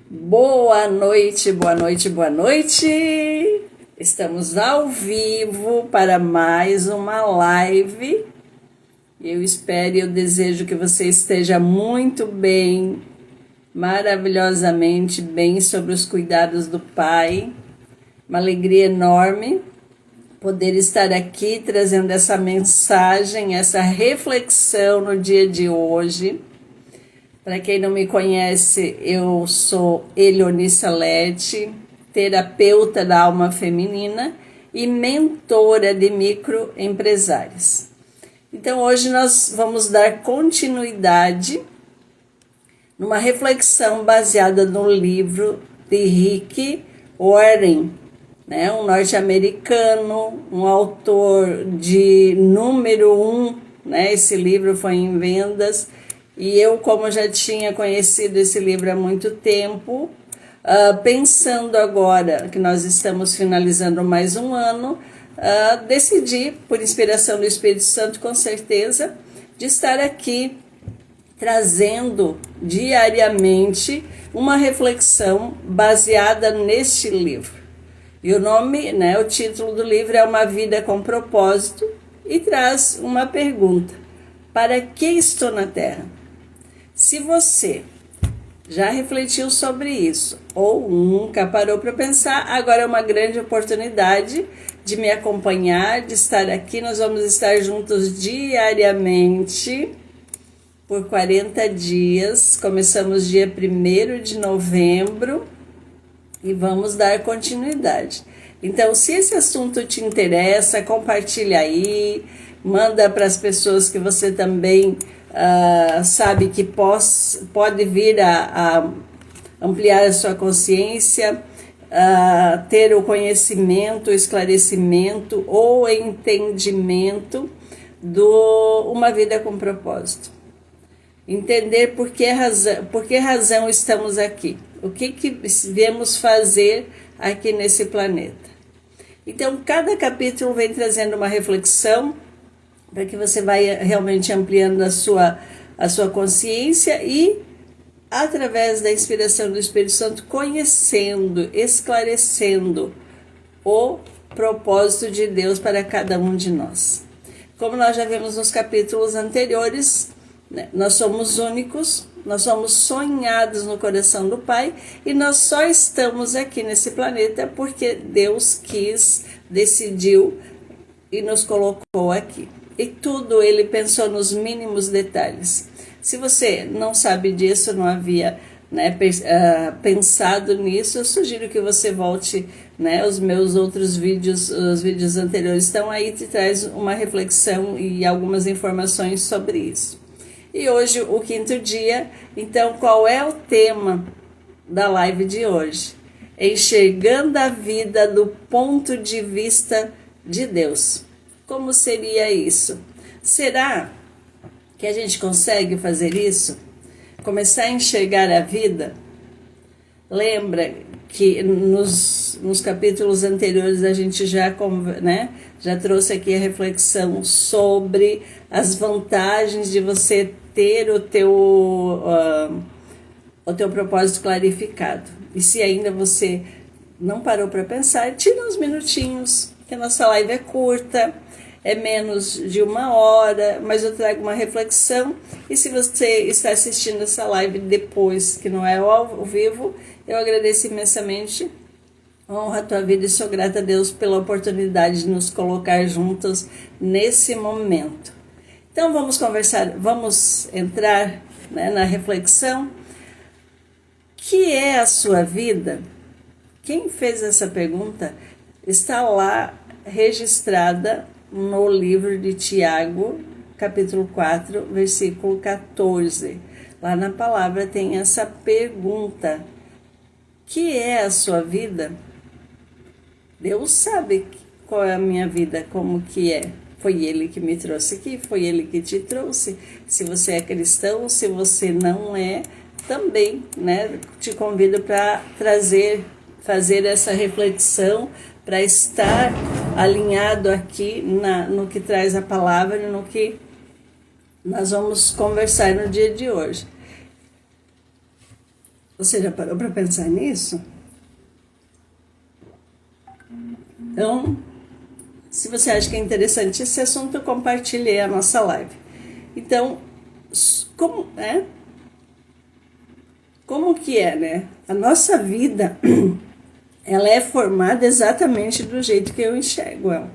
Boa noite, boa noite, boa noite! Estamos ao vivo para mais uma live. Eu espero e eu desejo que você esteja muito bem, maravilhosamente bem sobre os cuidados do Pai. Uma alegria enorme poder estar aqui trazendo essa mensagem, essa reflexão no dia de hoje. Para quem não me conhece, eu sou Elioni Salete, terapeuta da alma feminina e mentora de microempresários. Então hoje nós vamos dar continuidade numa reflexão baseada no livro de Rick Warren, né? Um norte-americano, um autor de número 1, né? Esse livro foi em vendas. E eu, como já tinha conhecido esse livro há muito tempo, pensando agora que nós estamos finalizando mais um ano, decidi, por inspiração do Espírito Santo, com certeza, de estar aqui trazendo diariamente uma reflexão baseada neste livro. E o nome, né, o título do livro é Uma Vida com Propósito e traz uma pergunta: para que estou na Terra? Se você já refletiu sobre isso ou nunca parou para pensar, agora é uma grande oportunidade de me acompanhar, de estar aqui. Nós vamos estar juntos diariamente por 40 dias. Começamos dia 1º de novembro e vamos dar continuidade. Então, se esse assunto te interessa, compartilha aí, manda para as pessoas que você também sabe que pode vir a ampliar a sua consciência, ter o conhecimento, o esclarecimento ou entendimento do uma vida com propósito. Entender por que razão estamos aqui, o que viemos fazer aqui nesse planeta. Então, cada capítulo vem trazendo uma reflexão para que você vai realmente ampliando a sua consciência e, através da inspiração do Espírito Santo, conhecendo, esclarecendo o propósito de Deus para cada um de nós. Como nós já vimos nos capítulos anteriores, né, nós somos únicos, nós somos sonhados no coração do Pai e nós só estamos aqui nesse planeta porque Deus quis, decidiu e nos colocou aqui. E tudo ele pensou nos mínimos detalhes. Se você não sabe disso, não havia, né, pensado nisso, eu sugiro que você volte, né, os meus outros vídeos, os vídeos anteriores estão aí, te traz uma reflexão e algumas informações sobre isso. E hoje, o 5º dia, então qual é o tema da live de hoje? Enxergando a vida do ponto de vista de Deus. Como seria isso? Será que a gente consegue fazer isso? Começar a enxergar a vida? Lembra que nos capítulos anteriores a gente já trouxe aqui a reflexão sobre as vantagens de você ter o teu propósito clarificado. E se ainda você não parou para pensar, tira uns minutinhos, que a nossa live é curta, é menos de 1 hora, mas eu trago uma reflexão. E se você está assistindo essa live depois, que não é ao vivo, eu agradeço imensamente, honro a tua vida e sou grata a Deus pela oportunidade de nos colocar juntos nesse momento. Então vamos conversar, vamos entrar, né, na reflexão. Que é a sua vida? Quem fez essa pergunta está lá registrada no livro de Tiago, capítulo 4, versículo 14. Lá na palavra tem essa pergunta: que é a sua vida? Deus sabe qual é a minha vida, como que é. Foi Ele que me trouxe aqui, foi Ele que te trouxe. Se você é cristão, se você não é, também, né, te convido para fazer essa reflexão, para estar alinhado aqui no que traz a palavra e no que nós vamos conversar no dia de hoje. Você já parou para pensar nisso? Então, se você acha que é interessante esse assunto, compartilhe a nossa live. Então, como é? Como que é, né? A nossa vida, ela é formada exatamente do jeito que eu enxergo ela.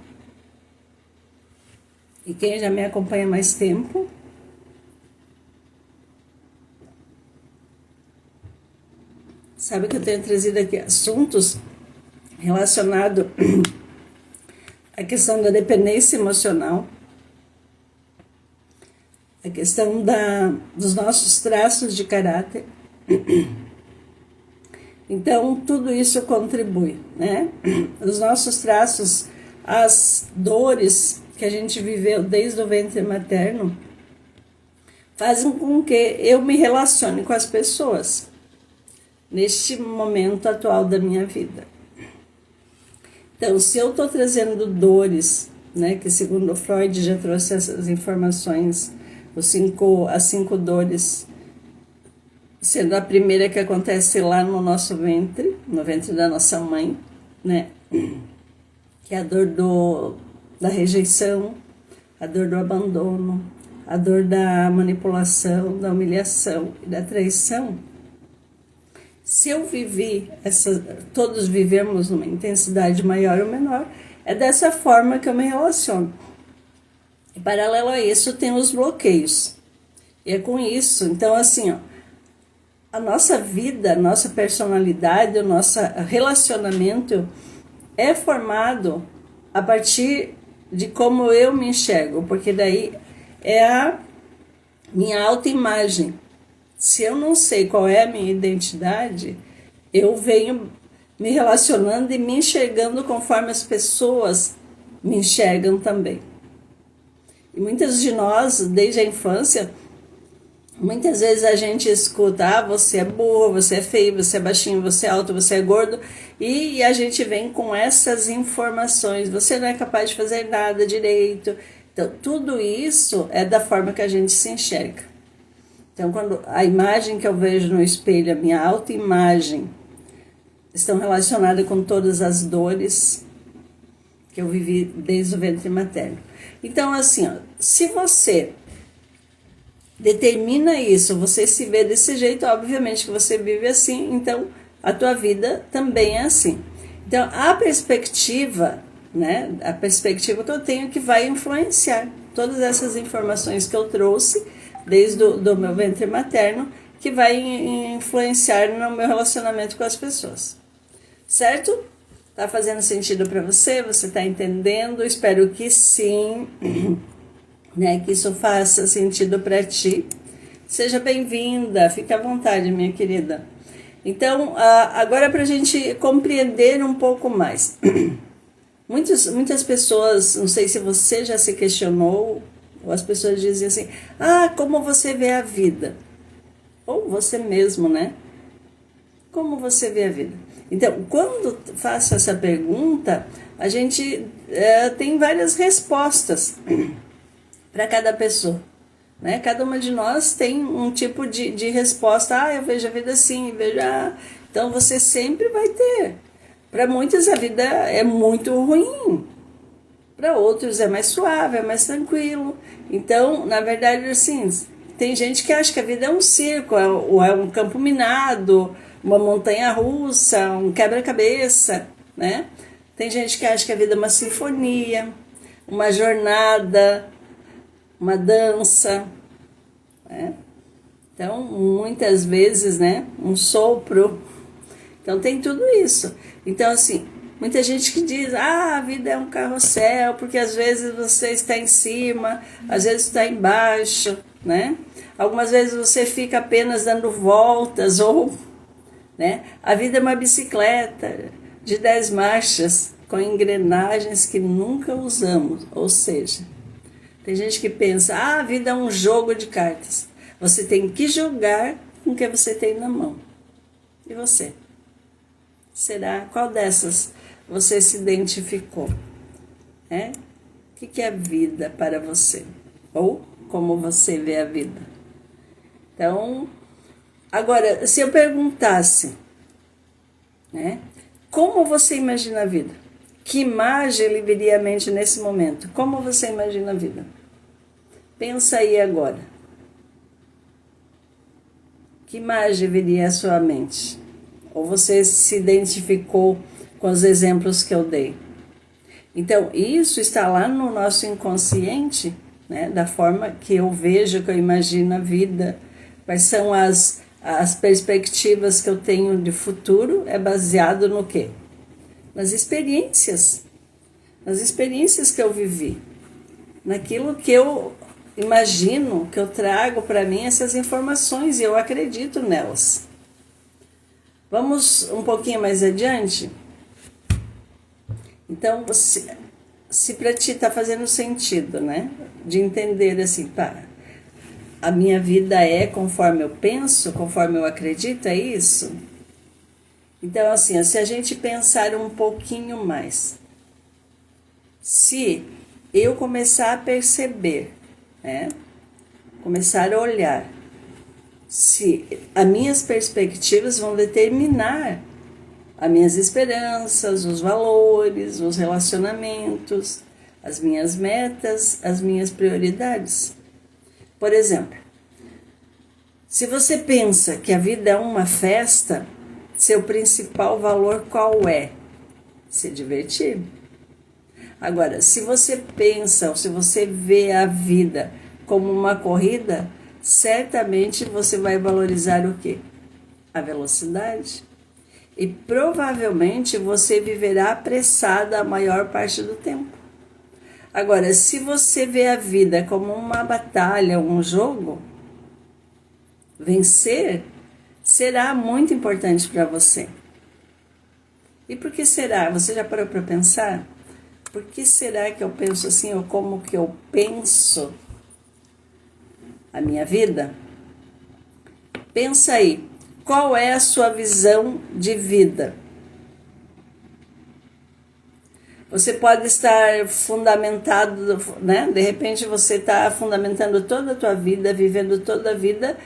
E quem já me acompanha há mais tempo, sabe que eu tenho trazido aqui assuntos relacionados à questão da dependência emocional, a questão dos nossos traços de caráter. Então, tudo isso contribui, né? Os nossos traços, as dores que a gente viveu desde o ventre materno, fazem com que eu me relacione com as pessoas neste momento atual da minha vida. Então, se eu estou trazendo dores, né, que segundo Freud já trouxe essas informações, as 5 dores, sendo a primeira que acontece lá no nosso ventre, no ventre da nossa mãe, né, que é a dor da rejeição, a dor do abandono, a dor da manipulação, da humilhação e da traição. Se eu vivi, todos vivemos numa intensidade maior ou menor, é dessa forma que eu me relaciono. E paralelo a isso, tem os bloqueios. E é com isso, então assim, ó, a nossa vida, a nossa personalidade, o nosso relacionamento é formado a partir de como eu me enxergo, porque daí é a minha autoimagem. Se eu não sei qual é a minha identidade, eu venho me relacionando e me enxergando conforme as pessoas me enxergam também. E muitas de nós, desde a infância, muitas vezes a gente escuta, você é burro, você é feio, você é baixinho, você é alto, você é gordo, e a gente vem com essas informações, você não é capaz de fazer nada direito. Então, tudo isso é da forma que a gente se enxerga. Então, quando a imagem que eu vejo no espelho, a minha autoimagem, estão relacionadas com todas as dores que eu vivi desde o ventre materno. Então, assim, ó, se você determina isso, você se vê desse jeito, obviamente que você vive assim, então a tua vida também é assim. Então, a perspectiva, né, a perspectiva que eu tenho que vai influenciar todas essas informações que eu trouxe desde do meu ventre materno, que vai influenciar no meu relacionamento com as pessoas. Certo? Tá fazendo sentido para você? Você tá entendendo? Espero que sim, né? Que isso faça sentido para ti. Seja bem-vinda, fique à vontade, minha querida. Então, agora para a gente compreender um pouco mais. Muitas pessoas, não sei se você já se questionou, ou as pessoas dizem assim, como você vê a vida? Ou você mesmo, né? Como você vê a vida? Então, quando faço essa pergunta, a gente tem várias respostas para cada pessoa. Né? Cada uma de nós tem um tipo de resposta. Eu vejo a vida assim, vejo. Então, você sempre vai ter. Para muitos, a vida é muito ruim. Para outros é mais suave, é mais tranquilo. Então, na verdade, assim, tem gente que acha que a vida é um circo, ou é um campo minado, uma montanha russa, um quebra-cabeça, né? Tem gente que acha que a vida é uma sinfonia, uma jornada, uma dança, né? Então, muitas vezes, né, um sopro. Então, tem tudo isso. Então, assim, muita gente que diz, a vida é um carrossel, porque às vezes você está em cima, às vezes está embaixo, né? Algumas vezes você fica apenas dando voltas, ou, né? A vida é uma bicicleta de 10 marchas, com engrenagens que nunca usamos. Ou seja, tem gente que pensa, a vida é um jogo de cartas. Você tem que jogar com o que você tem na mão. E você? Será? Qual dessas você se identificou? O que é vida para você? Ou como você vê a vida? Então, Agora, se eu perguntasse, né, como você imagina a vida? Que imagem lhe viria à mente nesse momento? Como você imagina a vida? Pensa aí agora. Que imagem viria à sua mente? Ou você se identificou com os exemplos que eu dei? Então, isso está lá no nosso inconsciente, né? Da forma que eu vejo, que eu imagino a vida. Quais são as perspectivas que eu tenho de futuro? É baseado no quê? Nas experiências que eu vivi, naquilo que eu imagino, que eu trago para mim essas informações e eu acredito nelas. Vamos um pouquinho mais adiante? Então, se para ti está fazendo sentido, né? De entender assim, tá, a minha vida é conforme eu penso, conforme eu acredito, é isso? Então, assim, se a gente pensar um pouquinho mais, se eu começar a perceber, né? Começar a olhar, se as minhas perspectivas vão determinar as minhas esperanças, os valores, os relacionamentos, as minhas metas, as minhas prioridades. Por exemplo, se você pensa que a vida é uma festa, seu principal valor qual é? Se divertir. Agora, se você pensa ou se você vê a vida como uma corrida, certamente você vai valorizar o quê? A velocidade. E provavelmente você viverá apressada a maior parte do tempo. Agora, se você vê a vida como uma batalha, um jogo, vencer será muito importante para você. E por que será? Você já parou para pensar? Por que será que eu penso assim, ou como que eu penso a minha vida? Pensa aí, qual é a sua visão de vida? Você pode estar fundamentado, né? De repente você está fundamentando toda a tua vida, vivendo toda a vida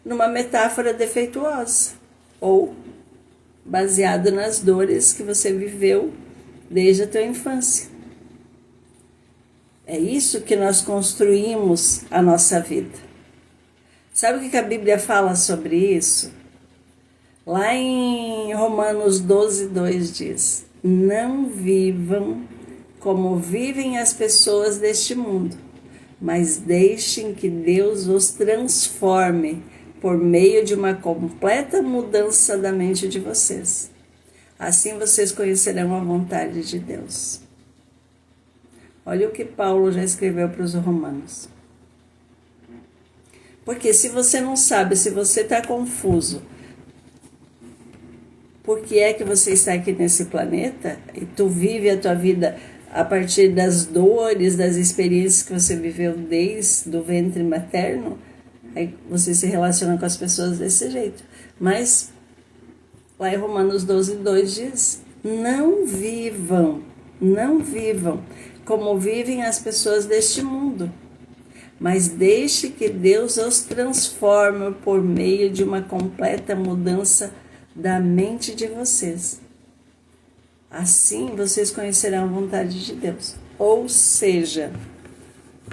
numa metáfora defeituosa, ou baseado nas dores que você viveu desde a tua infância. É isso que nós construímos a nossa vida. Sabe o que a Bíblia fala sobre isso? Lá em Romanos 12:2 diz: não vivam como vivem as pessoas deste mundo, mas deixem que Deus os transforme por meio de uma completa mudança da mente de vocês. Assim vocês conhecerão a vontade de Deus. Olha o que Paulo já escreveu para os romanos. Porque se você não sabe, se você está confuso, por que é que você está aqui nesse planeta e tu vive a tua vida a partir das dores, das experiências que você viveu desde o ventre materno, aí você se relaciona com as pessoas desse jeito. Mas lá em Romanos 12:2 diz: não vivam como vivem as pessoas deste mundo, mas deixe que Deus os transforme por meio de uma completa mudança da mente de vocês. Assim vocês conhecerão a vontade de Deus. Ou seja,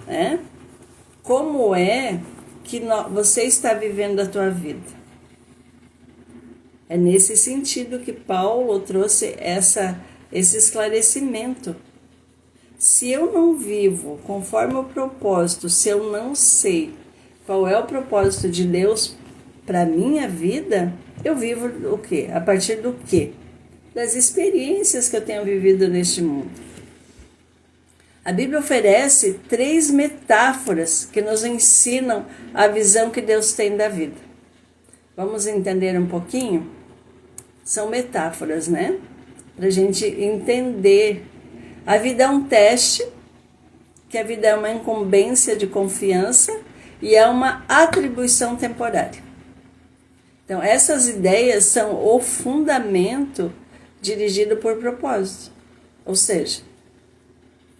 né? Como é que você está vivendo a tua vida? É nesse sentido que Paulo trouxe esse esclarecimento. Se eu não vivo conforme o propósito, se eu não sei qual é o propósito de Deus para a minha vida, eu vivo o quê? A partir do quê? Das experiências que eu tenho vivido neste mundo. A Bíblia oferece 3 metáforas que nos ensinam a visão que Deus tem da vida. Vamos entender um pouquinho? São metáforas, né? Para a gente entender. A vida é um teste, que a vida é uma incumbência de confiança e é uma atribuição temporária. Então, essas ideias são o fundamento dirigido por propósito. Ou seja,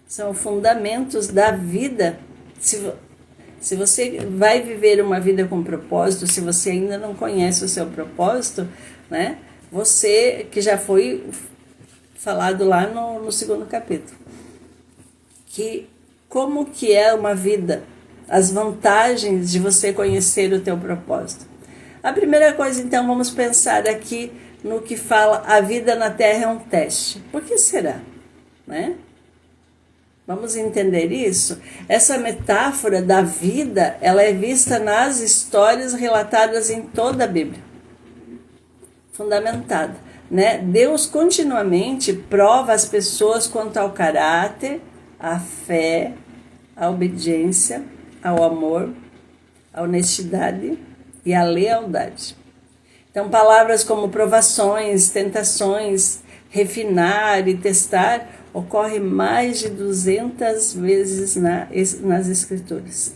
são fundamentos da vida. Se você vai viver uma vida com propósito, se você ainda não conhece o seu propósito, né? Você, que já foi falado lá no segundo capítulo, que como que é uma vida, as vantagens de você conhecer o teu propósito. A primeira coisa, então, vamos pensar aqui no que fala a vida na Terra é um teste. Por que será? Né? Vamos entender isso? Essa metáfora da vida, ela é vista nas histórias relatadas em toda a Bíblia. Fundamentada, né? Deus continuamente prova as pessoas quanto ao caráter, à fé, à obediência, ao amor, à honestidade e à lealdade. Então, palavras como provações, tentações, refinar e testar ocorrem mais de 200 vezes nas Escrituras.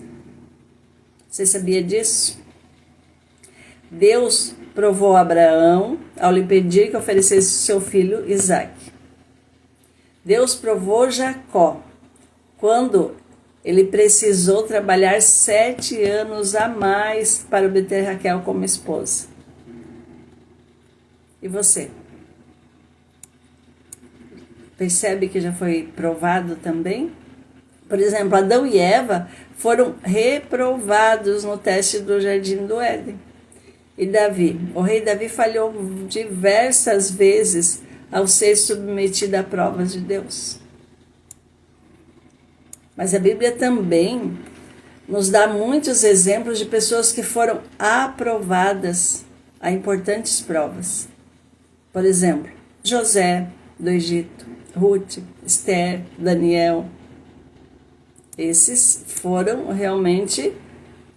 Você sabia disso? Deus provou Abraão ao lhe pedir que oferecesse seu filho Isaque. Deus provou Jacó quando ele precisou trabalhar 7 anos a mais para obter Raquel como esposa. E você? Percebe que já foi provado também? Por exemplo, Adão e Eva foram reprovados no teste do Jardim do Éden. E Davi? O rei Davi falhou diversas vezes ao ser submetido a provas de Deus. Mas a Bíblia também nos dá muitos exemplos de pessoas que foram aprovadas a importantes provas. Por exemplo, José do Egito, Ruth, Esther, Daniel. Esses foram realmente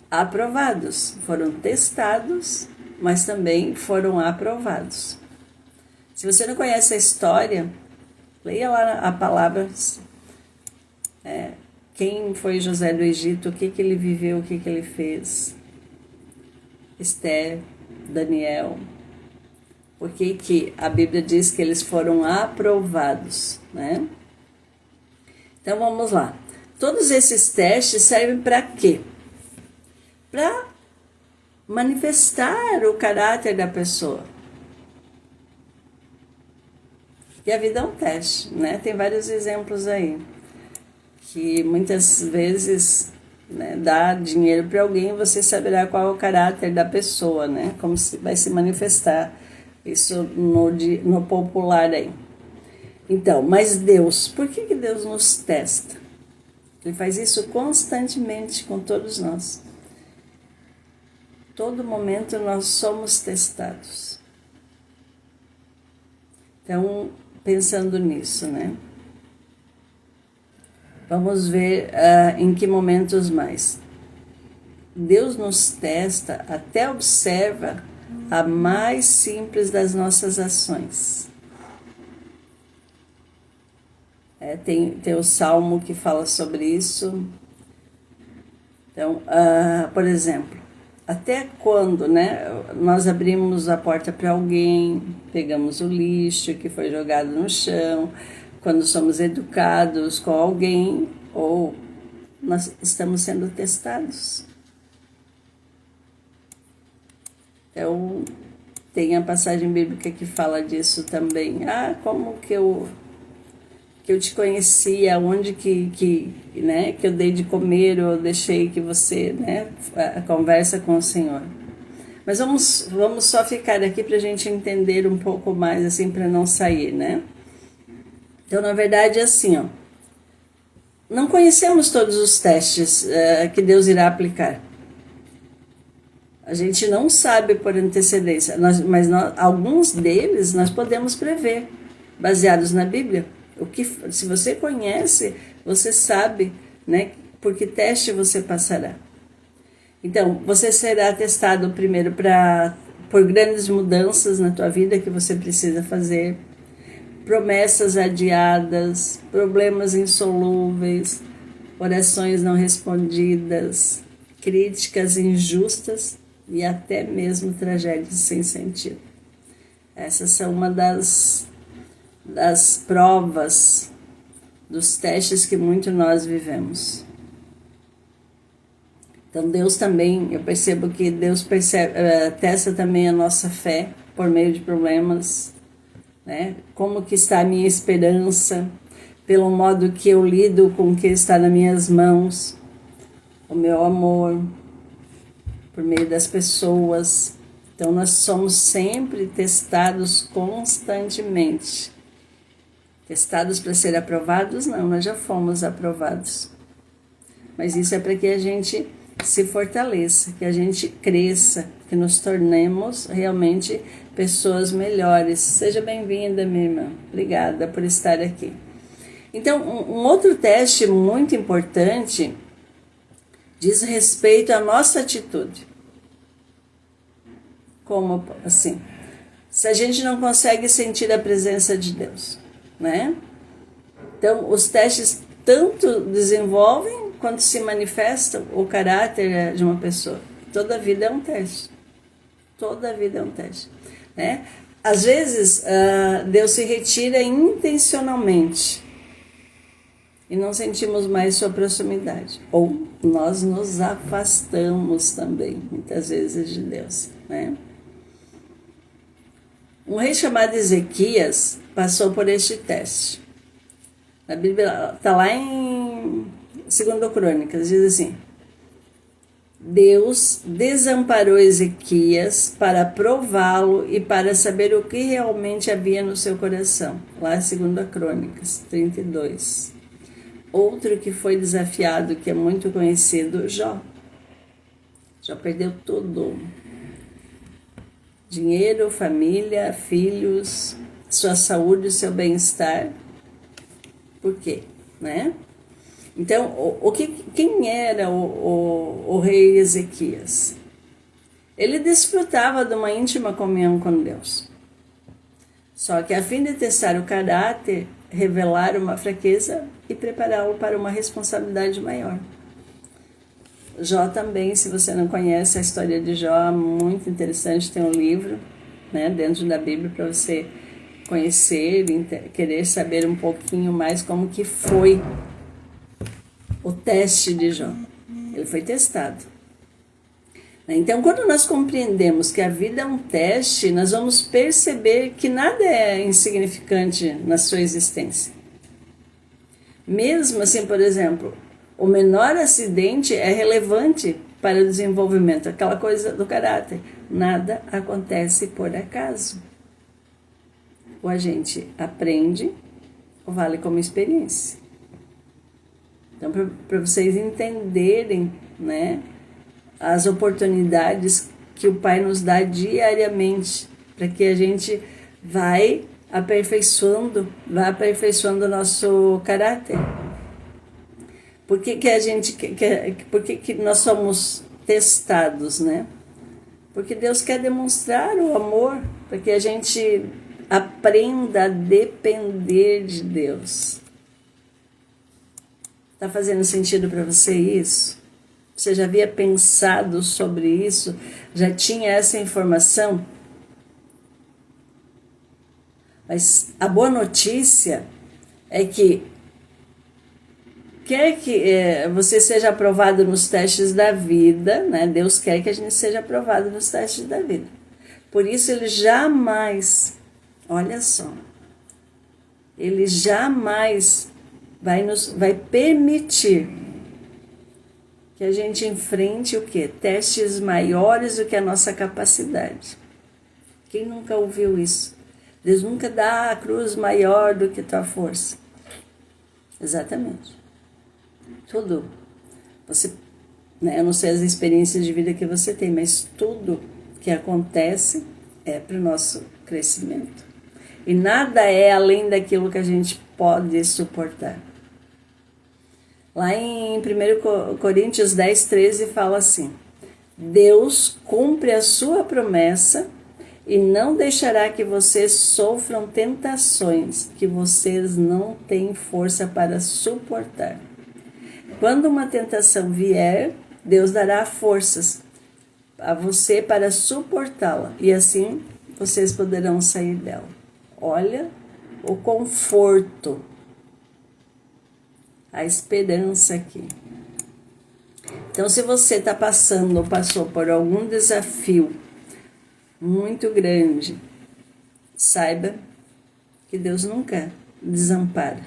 aprovados, foram testados, mas também foram aprovados. Se você não conhece a história, leia lá a palavra. Quem foi José do Egito, o que ele viveu, o que ele fez. Esther, Daniel. Por que a Bíblia diz que eles foram aprovados, né? Então vamos lá. Todos esses testes servem para quê? Para manifestar o caráter da pessoa. E a vida é um teste, né? Tem vários exemplos aí. Que muitas vezes, né, dá dinheiro para alguém, você saberá qual é o caráter da pessoa, né? Como vai se manifestar isso no popular aí. Então, mas Deus, por que Deus nos testa? Ele faz isso constantemente com todos nós. Todo momento nós somos testados. Então, pensando nisso, né? Vamos ver em que momentos mais. Deus nos testa, até observa a mais simples das nossas ações. Tem o Salmo que fala sobre isso. Então, por exemplo, até quando, né, nós abrimos a porta para alguém, pegamos o lixo que foi jogado no chão, quando somos educados com alguém, ou nós estamos sendo testados. Então, tem a passagem bíblica que fala disso também. Como que eu te conhecia, onde que eu dei de comer, ou deixei que você, né, a conversa com o Senhor. Mas vamos só ficar aqui para a gente entender um pouco mais, assim, para não sair, né? Então, na verdade, é assim, não conhecemos todos os testes que Deus irá aplicar. A gente não sabe por antecedência, mas alguns deles nós podemos prever, baseados na Bíblia. Se você conhece, você sabe, né, por que teste você passará. Então, você será testado primeiro por grandes mudanças na tua vida que você precisa fazer, promessas adiadas, problemas insolúveis, orações não respondidas, críticas injustas e até mesmo tragédias sem sentido. Essas são uma das provas, dos testes que muito nós vivemos. Então Deus também, eu percebo que Deus testa também a nossa fé por meio de problemas, né? Como que está a minha esperança, pelo modo que eu lido com o que está nas minhas mãos, o meu amor, por meio das pessoas. Então nós somos sempre testados constantemente. Testados para ser aprovados? Não, nós já fomos aprovados. Mas isso é para que a gente se fortaleça, que a gente cresça, que nos tornemos realmente pessoas melhores. Seja bem-vinda, minha irmã. Obrigada por estar aqui. Então, um outro teste muito importante diz respeito à nossa atitude. Como assim? Se a gente não consegue sentir a presença de Deus, né? Então, os testes tanto desenvolvem quanto se manifestam o caráter de uma pessoa. Toda vida é um teste. Toda vida é um teste, né? Às vezes, Deus se retira intencionalmente e não sentimos mais sua proximidade. Ou nós nos afastamos também, muitas vezes, de Deus, né? Um rei chamado Ezequias passou por este teste. A Bíblia está lá em 2 Crônicas, diz assim: Deus desamparou Ezequias para prová-lo e para saber o que realmente havia no seu coração. Lá em 2 Crônicas 32. Outro que foi desafiado, que é muito conhecido, Jó. Jó perdeu tudo. Dinheiro, família, filhos, sua saúde, seu bem-estar. Por quê? Né? Então, quem era o rei Ezequias? Ele desfrutava de uma íntima comunhão com Deus. Só que a fim de testar o caráter, revelar uma fraqueza e prepará-lo para uma responsabilidade maior. Jó também, se você não conhece a história de Jó, muito interessante, tem um livro, né, dentro da Bíblia para você conhecer e querer saber um pouquinho mais como que foi o teste de Jó. Ele foi testado. Então, quando nós compreendemos que a vida é um teste, nós vamos perceber que nada é insignificante na sua existência. Mesmo assim, por exemplo, o menor acidente é relevante para o desenvolvimento, aquela coisa do caráter. Nada acontece por acaso. Ou a gente aprende, ou vale como experiência. Então, para vocês entenderem, né, as oportunidades que o Pai nos dá diariamente, para que a gente vai aperfeiçoando o nosso caráter. Por que nós somos testados, né? Porque Deus quer demonstrar o amor, para que a gente aprenda a depender de Deus. Está fazendo sentido para você isso? Você já havia pensado sobre isso? Já tinha essa informação? Mas a boa notícia é que quer que você seja aprovado nos testes da vida, né? Deus quer que a gente seja aprovado nos testes da vida. Por isso ele jamais, olha só, ele jamais vai permitir que a gente enfrente o quê? Testes maiores do que a nossa capacidade. Quem nunca ouviu isso? Deus nunca dá a cruz maior do que tua força. Exatamente. Tudo. Você, né, eu não sei as experiências de vida que você tem, mas tudo que acontece é para o nosso crescimento. E nada é além daquilo que a gente pode suportar. Lá em 1 Coríntios 10, 13 fala assim: Deus cumpre a sua promessa e não deixará que vocês sofram tentações que vocês não têm força para suportar. Quando uma tentação vier, Deus dará forças a você para suportá-la e assim vocês poderão sair dela. Olha o conforto, a esperança aqui. Então, se você está passando ou passou por algum desafio muito grande, saiba que Deus nunca desampara.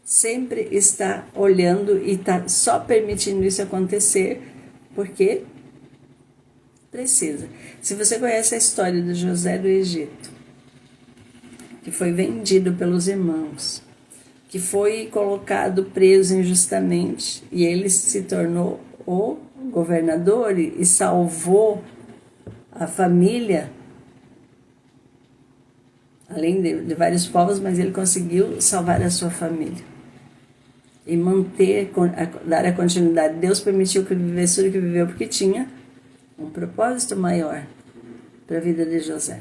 Sempre está olhando e está só permitindo isso acontecer porque precisa. Se você conhece a história de José do Egito, que foi vendido pelos irmãos, que foi colocado preso injustamente, e ele se tornou o governador e salvou a família, além de vários povos, mas ele conseguiu salvar a sua família e dar a continuidade. Deus permitiu que ele vivesse tudo que viveu porque tinha um propósito maior para a vida de José.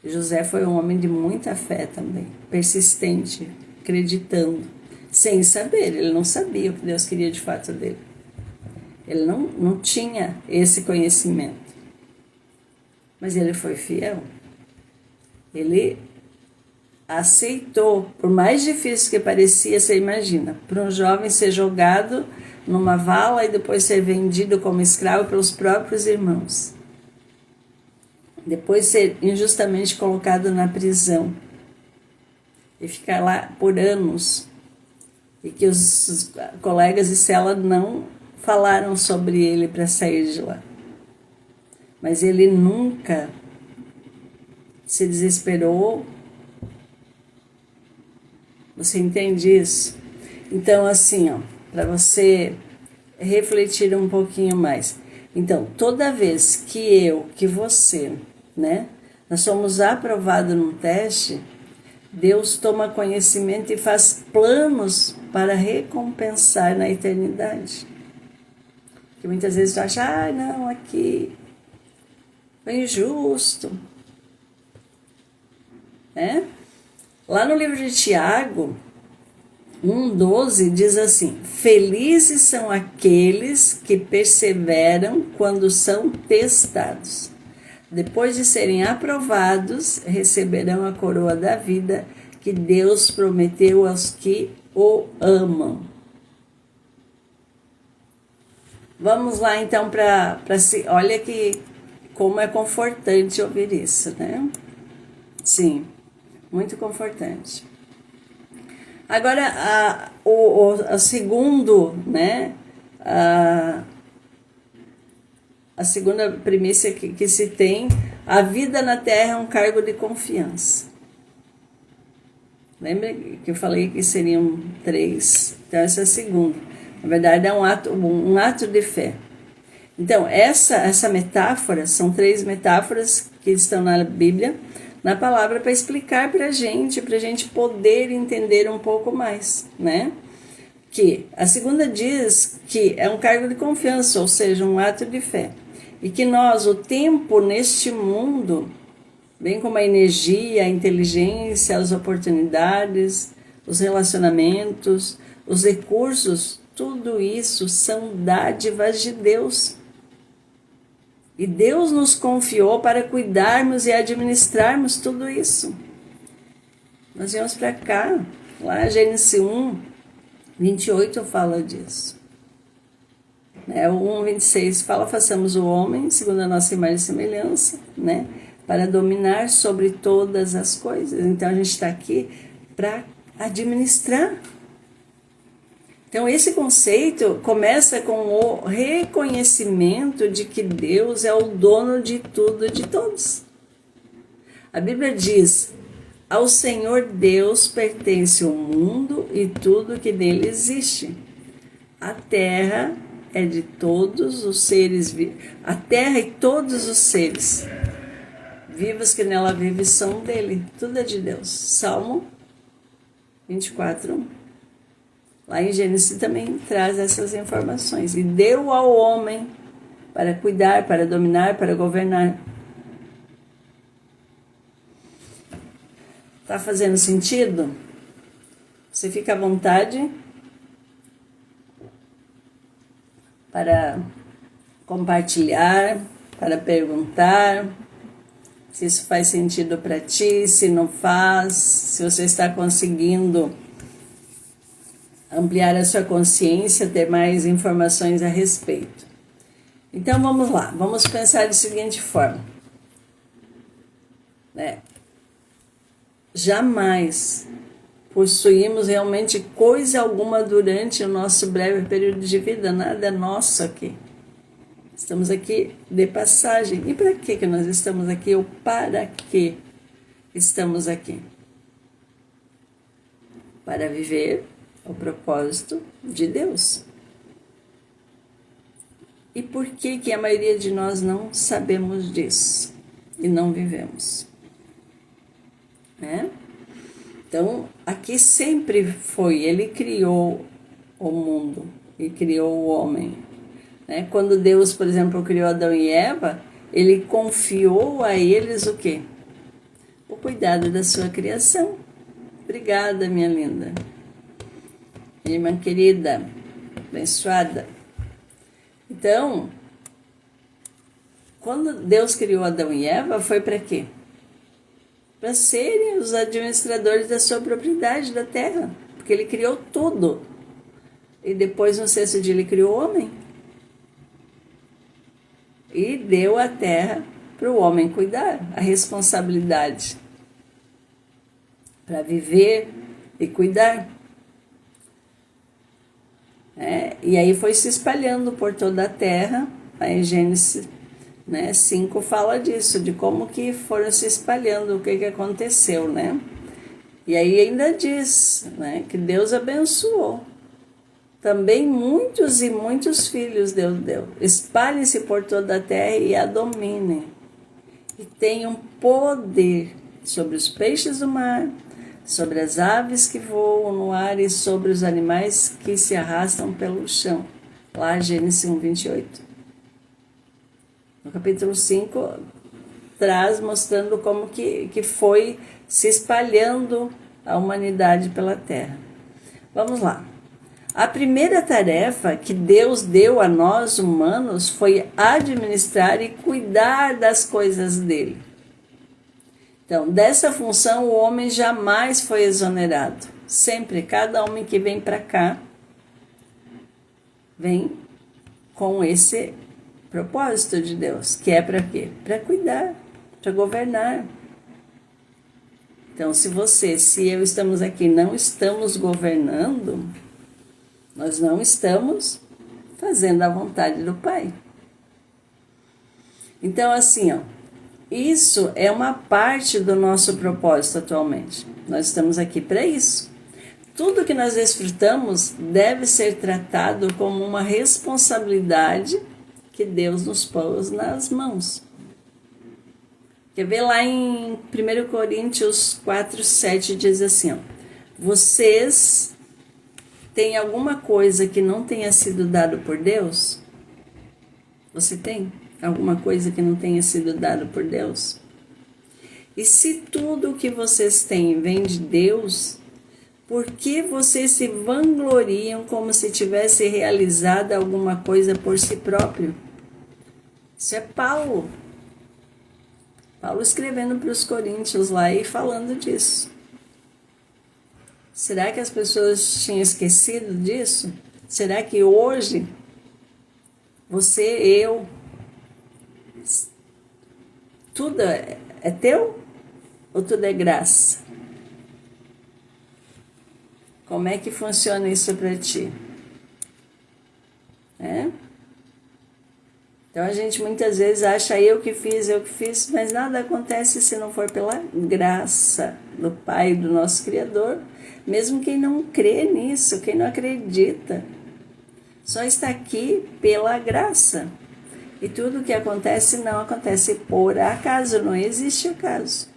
E José foi um homem de muita fé também, persistente, acreditando, sem saber. Ele não sabia o que Deus queria de fato dele. Ele não tinha esse conhecimento. Mas ele foi fiel. Ele aceitou, por mais difícil que parecia, você imagina, para um jovem ser jogado numa vala e depois ser vendido como escravo pelos próprios irmãos. Depois ser injustamente colocado na prisão e ficar lá por anos, e que os colegas de cela não falaram sobre ele para sair de lá. Mas ele nunca se desesperou. Você entende isso? Então, assim, para você refletir um pouquinho mais. Então, toda vez que você, né, nós somos aprovados num teste, Deus toma conhecimento e faz planos para recompensar na eternidade. Que muitas vezes tu acha, não, aqui foi injusto, né? Lá no livro de Tiago, 1,12 diz assim: felizes são aqueles que perseveram quando são testados. Depois de serem aprovados, receberão a coroa da vida que Deus prometeu aos que o amam. Vamos lá então para olha que como é confortante ouvir isso, né? Sim, muito confortante. Agora, o segundo, né? A segunda premissa que se tem, a vida na Terra é um cargo de confiança. Lembra que eu falei que seriam 3? Então, essa é a segunda. Na verdade, é um ato de fé. Então, essa metáfora, são 3 metáforas que estão na Bíblia, na palavra, para explicar para a gente poder entender um pouco mais, né? Que a segunda diz que é um cargo de confiança, ou seja, um ato de fé. E que nós, o tempo neste mundo, bem como a energia, a inteligência, as oportunidades, os relacionamentos, os recursos, tudo isso são dádivas de Deus. E Deus nos confiou para cuidarmos e administrarmos tudo isso. Nós viemos para cá, lá Gênesis 1:28 fala disso. O 1:26 fala, façamos o homem segundo a nossa imagem e semelhança, né? Para dominar sobre todas as coisas. Então a gente está aqui para administrar. Então esse conceito começa com o reconhecimento de que Deus é o dono de tudo e de todos. A Bíblia diz: ao Senhor Deus pertence o mundo e tudo que nele existe. A terra é de todos os seres vivos. A terra e todos os seres vivos que nela vivem são dele. Tudo é de Deus. Salmo 24:1. Lá em Gênesis também traz essas informações. E deu ao homem para cuidar, para dominar, para governar. Tá fazendo sentido? Você fica à vontade para compartilhar, para perguntar se isso faz sentido para ti, se não faz, se você está conseguindo ampliar a sua consciência, ter mais informações a respeito. Então vamos lá, vamos pensar da seguinte forma, né? Jamais possuímos realmente coisa alguma durante o nosso breve período de vida, nada é nosso aqui. Estamos aqui de passagem. E para que nós estamos aqui? Ou para que estamos aqui? Para viver o propósito de Deus. E por que a maioria de nós não sabemos disso e não vivemos? Então, aqui sempre foi, ele criou o mundo e criou o homem. Quando Deus, por exemplo, criou Adão e Eva, ele confiou a eles o quê? O cuidado da sua criação. Obrigada, minha linda. Minha irmã querida, abençoada. Então, quando Deus criou Adão e Eva, foi para quê? Para serem os administradores da sua propriedade, da terra. Porque ele criou tudo. E depois, no sexto dia, ele criou o homem. E deu a terra para o homem cuidar, a responsabilidade para viver e cuidar. E aí foi se espalhando por toda a terra. Aí em Gênesis 5 fala disso, de como que foram se espalhando, o que aconteceu, E aí ainda diz, que Deus abençoou. Também muitos e muitos filhos Deus deu. Espalhem-se por toda a terra e a dominem. E tenham poder sobre os peixes do mar, sobre as aves que voam no ar e sobre os animais que se arrastam pelo chão. Lá, Gênesis 1, 28. No capítulo 5, traz mostrando como que foi se espalhando a humanidade pela terra. Vamos lá. A primeira tarefa que Deus deu a nós humanos foi administrar e cuidar das coisas dele. Então, dessa função o homem jamais foi exonerado. Sempre, cada homem que vem para cá, vem com esse propósito de Deus, que é para quê? Para cuidar, para governar. Então, se eu estamos aqui não estamos governando, nós não estamos fazendo a vontade do Pai. Então, assim, isso é uma parte do nosso propósito atualmente. Nós estamos aqui para isso. Tudo que nós desfrutamos deve ser tratado como uma responsabilidade que Deus nos pôs nas mãos. Quer ver lá em 1 Coríntios 4, 7, diz assim, vocês têm alguma coisa que não tenha sido dado por Deus? Você tem alguma coisa que não tenha sido dado por Deus? E se tudo o que vocês têm vem de Deus, por que vocês se vangloriam como se tivesse realizado alguma coisa por si próprio? Isso é Paulo. Paulo escrevendo para os coríntios lá e falando disso. Será que as pessoas tinham esquecido disso? Será que hoje, você, eu, tudo é teu ou tudo é graça? Como é que funciona isso para ti? Então a gente muitas vezes acha eu que fiz, mas nada acontece se não for pela graça do Pai, do nosso Criador. Mesmo quem não crê nisso, quem não acredita, só está aqui pela graça. E tudo que acontece não acontece por acaso, não existe acaso.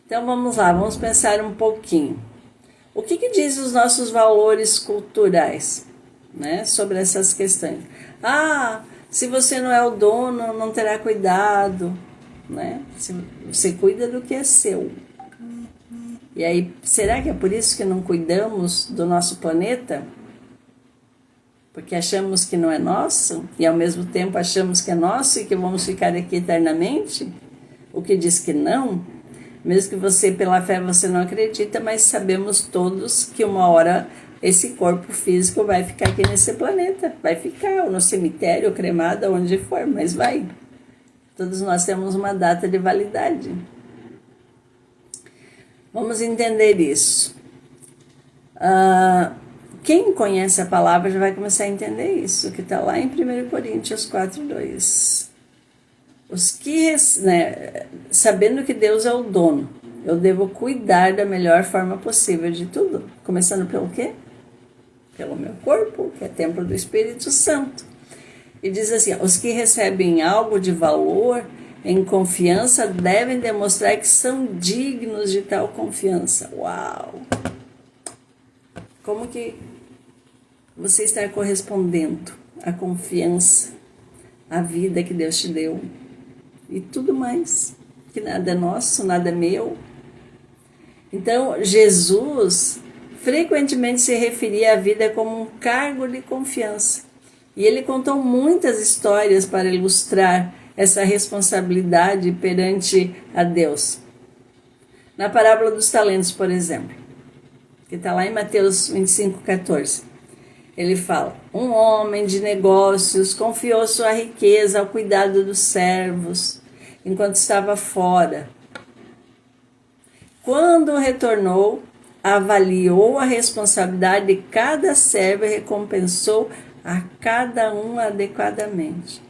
Então vamos lá, vamos pensar um pouquinho. O que diz os nossos valores culturais, sobre essas questões? Se você não é o dono, não terá cuidado, Você cuida do que é seu. E aí, será que é por isso que não cuidamos do nosso planeta? Porque achamos que não é nosso e ao mesmo tempo achamos que é nosso e que vamos ficar aqui eternamente? O que diz que não? Mesmo que você, pela fé, você não acredita, mas sabemos todos que uma hora esse corpo físico vai ficar aqui nesse planeta. Vai ficar, ou no cemitério, ou cremado, onde for, mas vai. Todos nós temos uma data de validade. Vamos entender isso. Quem conhece a palavra já vai começar a entender isso, que está lá em 1 Coríntios 4:2. Os que, sabendo que Deus é o dono, eu devo cuidar da melhor forma possível de tudo. Começando pelo quê? Pelo meu corpo, que é templo do Espírito Santo. E diz assim, os que recebem algo de valor em confiança devem demonstrar que são dignos de tal confiança. Uau! Como que você está correspondendo à confiança, à vida que Deus te deu? E tudo mais, que nada é nosso, nada é meu. Então, Jesus frequentemente se referia à vida como um cargo de confiança. E ele contou muitas histórias para ilustrar essa responsabilidade perante a Deus. Na parábola dos talentos, por exemplo, que está lá em Mateus 25:14. Ele fala, um homem de negócios confiou sua riqueza ao cuidado dos servos, enquanto estava fora. Quando retornou, avaliou a responsabilidade de cada servo e recompensou a cada um adequadamente.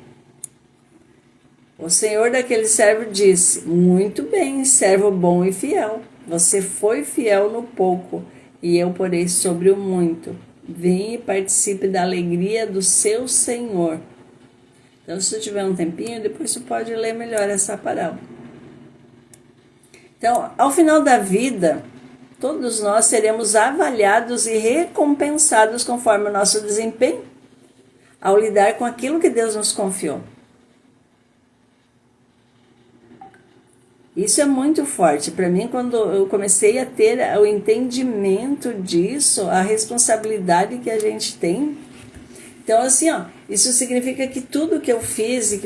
O senhor daquele servo disse, muito bem, servo bom e fiel. Você foi fiel no pouco, e eu porei sobre o muito. Venha e participe da alegria do seu Senhor. Então, se você tiver um tempinho, depois você pode ler melhor essa parábola. Então, ao final da vida, todos nós seremos avaliados e recompensados conforme o nosso desempenho, ao lidar com aquilo que Deus nos confiou. Isso é muito forte. Para mim, quando eu comecei a ter o entendimento disso, a responsabilidade que a gente tem. Então, assim, isso significa que tudo que eu fiz e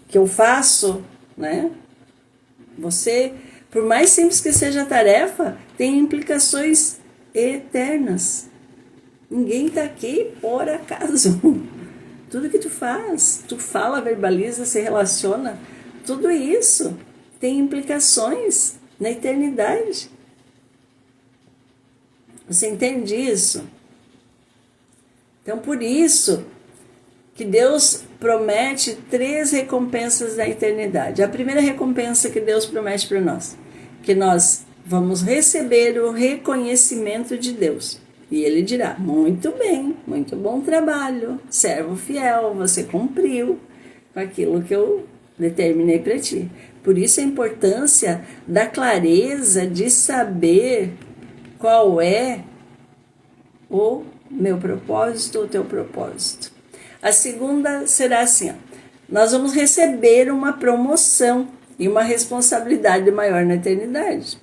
que eu faço, né? Você, por mais simples que seja a tarefa, tem implicações eternas. Ninguém está aqui por acaso. Tudo que tu faz, tu fala, verbaliza, se relaciona, tudo isso tem implicações na eternidade. Você entende isso? Então, por isso que Deus promete 3 recompensas na eternidade. A primeira recompensa que Deus promete para nós, que nós vamos receber o reconhecimento de Deus. E Ele dirá, muito bem, muito bom trabalho, servo fiel, você cumpriu com aquilo que eu determinei para ti. Por isso a importância da clareza de saber qual é o meu propósito, o teu propósito. A segunda será assim, nós vamos receber uma promoção e uma responsabilidade maior na eternidade.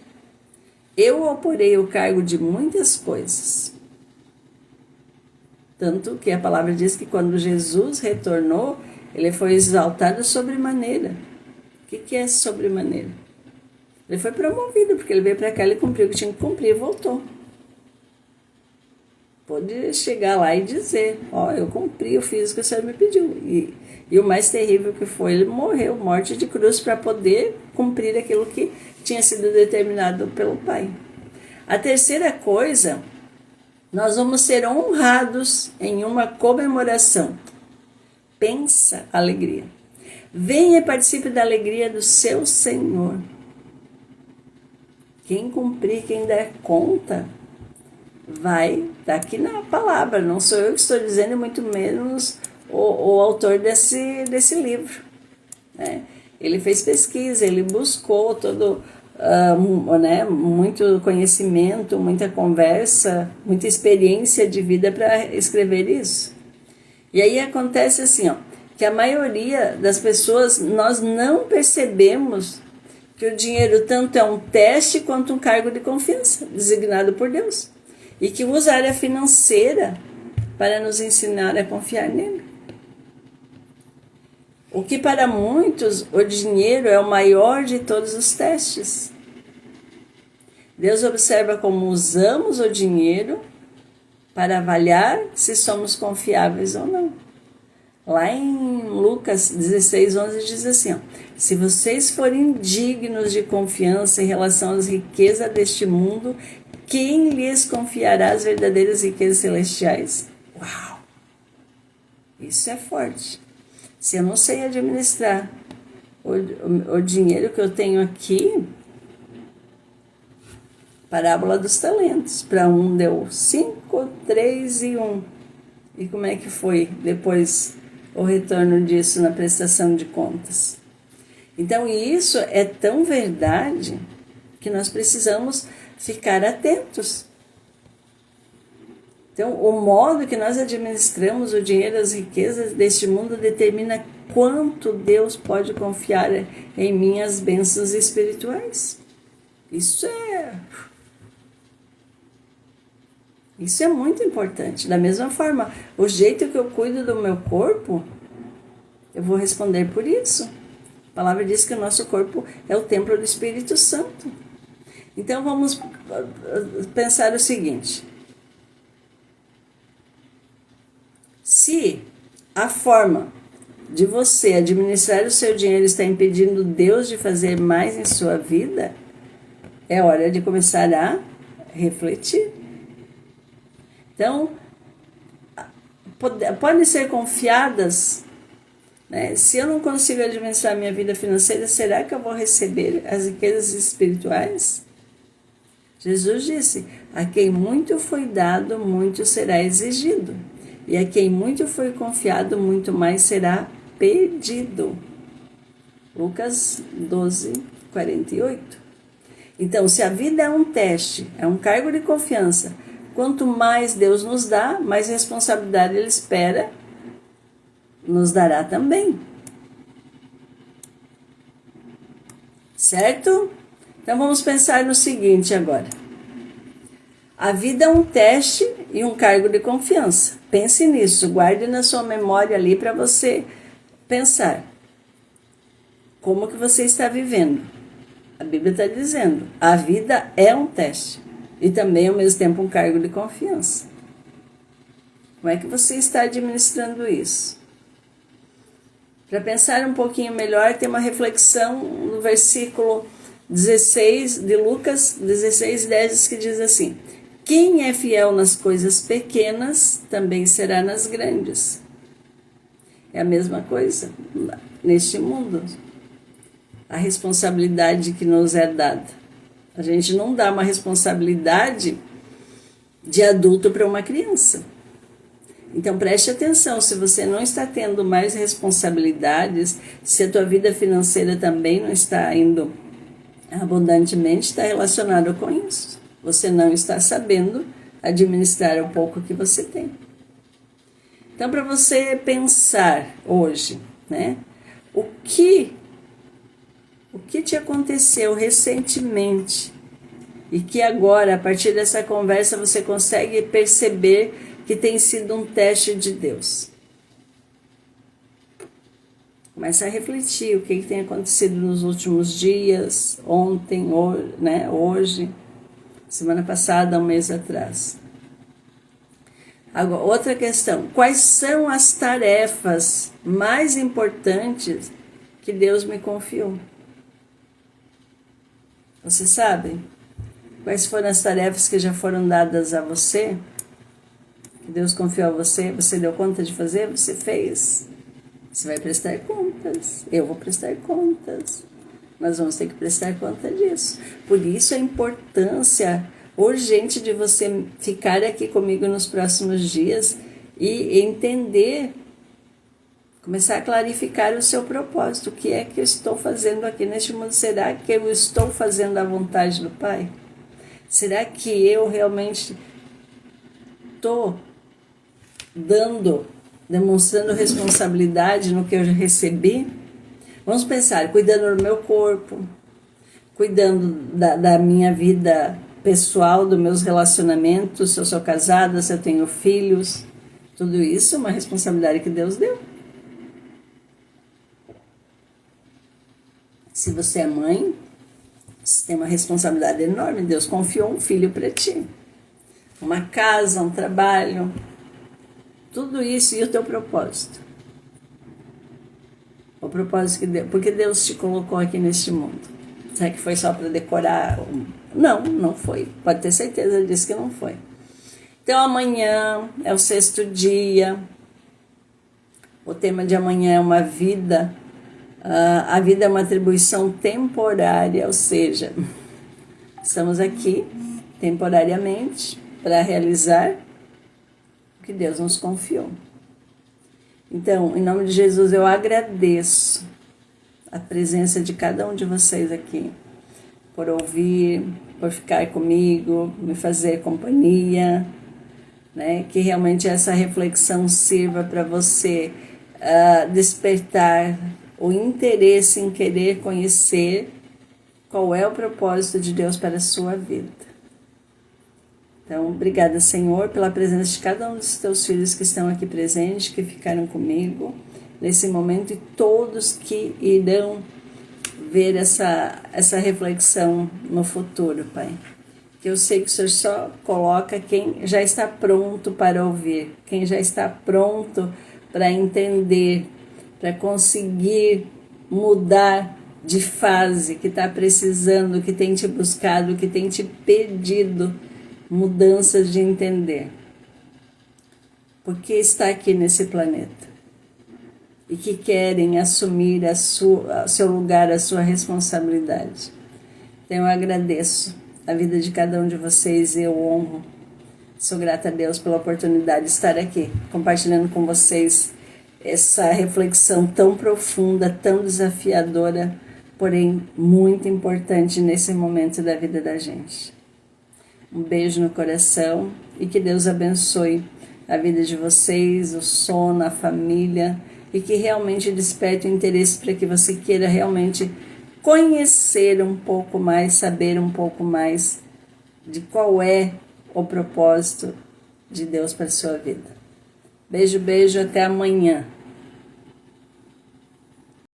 Eu oporei o cargo de muitas coisas. Tanto que a palavra diz que quando Jesus retornou, ele foi exaltado sobremaneira. O que é sobremaneira? Ele foi promovido, porque ele veio para cá, ele cumpriu o que tinha que cumprir e voltou. Pode chegar lá e dizer, eu cumpri, eu fiz o que o Senhor me pediu. E o mais terrível que foi, ele morreu, morte de cruz, para poder cumprir aquilo que tinha sido determinado pelo Pai. A terceira coisa, nós vamos ser honrados em uma comemoração. Pensa alegria. Venha e participe da alegria do seu Senhor. Quem cumprir, quem der conta, vai estar aqui na palavra. Não sou eu que estou dizendo, muito menos o autor desse livro. Né? Ele fez pesquisa, ele buscou todo, muito conhecimento, muita conversa, muita experiência de vida para escrever isso. E aí acontece assim, que a maioria das pessoas, nós não percebemos que o dinheiro tanto é um teste quanto um cargo de confiança, designado por Deus. E que usa a área financeira para nos ensinar a confiar nele. O que para muitos, o dinheiro é o maior de todos os testes. Deus observa como usamos o dinheiro para avaliar se somos confiáveis ou não. Lá em Lucas 16:11 diz assim, ó, se vocês forem dignos de confiança em relação às riquezas deste mundo, quem lhes confiará as verdadeiras riquezas celestiais? Uau! Isso é forte. Se eu não sei administrar o dinheiro que eu tenho aqui, parábola dos talentos. Para um deu 5, 3 e 1. E como é que foi depois o retorno disso na prestação de contas? Então, isso é tão verdade que nós precisamos ficar atentos. Então, o modo que nós administramos o dinheiro, as riquezas deste mundo determina quanto Deus pode confiar em minhas bênçãos espirituais. Isso é muito importante. Da mesma forma, o jeito que eu cuido do meu corpo, eu vou responder por isso. A palavra diz que o nosso corpo é o templo do Espírito Santo. Então, vamos pensar o seguinte. Se a forma de você administrar o seu dinheiro está impedindo Deus de fazer mais em sua vida, é hora de começar a refletir. Então, podem ser confiadas, né? Se eu não consigo administrar minha vida financeira, será que eu vou receber as riquezas espirituais? Jesus disse, a quem muito foi dado, muito será exigido. E a quem muito foi confiado, muito mais será pedido. Lucas 12:48. Então, se a vida é um teste, é um cargo de confiança, quanto mais Deus nos dá, mais responsabilidade Ele espera, nos dará também. Certo? Então, vamos pensar no seguinte agora. A vida é um teste e um cargo de confiança. Pense nisso, guarde na sua memória ali para você pensar. Como que você está vivendo? A Bíblia está dizendo, a vida é um teste e também ao mesmo tempo um cargo de confiança. Como é que você está administrando isso? Para pensar um pouquinho melhor, tem uma reflexão no versículo 16 de Lucas 16:10 que diz assim, quem é fiel nas coisas pequenas, também será nas grandes. É a mesma coisa neste mundo. A responsabilidade que nos é dada. A gente não dá uma responsabilidade de adulto para uma criança. Então preste atenção, se você não está tendo mais responsabilidades, se a tua vida financeira também não está indo abundantemente, está relacionado com isso. Você não está sabendo administrar o pouco que você tem. Então, para você pensar hoje, né? O que te aconteceu recentemente e que agora, a partir dessa conversa, você consegue perceber que tem sido um teste de Deus. Começa a refletir o que tem acontecido nos últimos dias, ontem, hoje, semana passada, um mês atrás. Agora, outra questão, quais são as tarefas mais importantes que Deus me confiou? Você sabe? Quais foram as tarefas que já foram dadas a você? Que Deus confiou a você, você deu conta de fazer, você fez? Você vai prestar contas, eu vou prestar contas. Nós vamos ter que prestar conta disso. Por isso a importância urgente de você ficar aqui comigo nos próximos dias e entender, começar a clarificar o seu propósito. O que é que eu estou fazendo aqui neste mundo? Será que eu estou fazendo a vontade do Pai? Será que eu realmente estou demonstrando responsabilidade no que eu já recebi? Vamos pensar, cuidando do meu corpo, cuidando da minha vida pessoal, dos meus relacionamentos, se eu sou casada, se eu tenho filhos, tudo isso é uma responsabilidade que Deus deu. Se você é mãe, Você tem uma responsabilidade enorme. Deus confiou um filho para ti. Uma casa, um trabalho. Tudo isso e o teu propósito. O propósito que Deus... Porque Deus te colocou aqui neste mundo. Será que foi só para decorar? Não, não foi. Pode ter certeza disso que não foi. Então amanhã é o 6º dia. O tema de amanhã é uma vida. A vida é uma atribuição temporária, ou seja, estamos aqui temporariamente para realizar o que Deus nos confiou. Então, em nome de Jesus, eu agradeço a presença de cada um de vocês aqui, por ouvir, por ficar comigo, me fazer companhia, né? Que realmente essa reflexão sirva para você despertar o interesse em querer conhecer qual é o propósito de Deus para a sua vida. Então, obrigada, Senhor, pela presença de cada um dos teus filhos que estão aqui presentes, que ficaram comigo nesse momento, e todos que irão ver essa reflexão no futuro, Pai. Que eu sei que o Senhor só coloca quem já está pronto para ouvir, quem já está pronto para entender, para conseguir mudar de fase, que está precisando, que tem te buscado, que tem te pedido mudanças de entender. Porque está aqui nesse planeta. E que querem assumir seu lugar, a sua responsabilidade. Então eu agradeço a vida de cada um de vocês e eu honro. Sou grata a Deus pela oportunidade de estar aqui, compartilhando com vocês essa reflexão tão profunda, tão desafiadora, porém muito importante nesse momento da vida da gente. Um beijo no coração e que Deus abençoe a vida de vocês, o sono, a família, e que realmente desperte o interesse para que você queira realmente conhecer um pouco mais, saber um pouco mais de qual é o propósito de Deus para a sua vida. Beijo, beijo, até amanhã.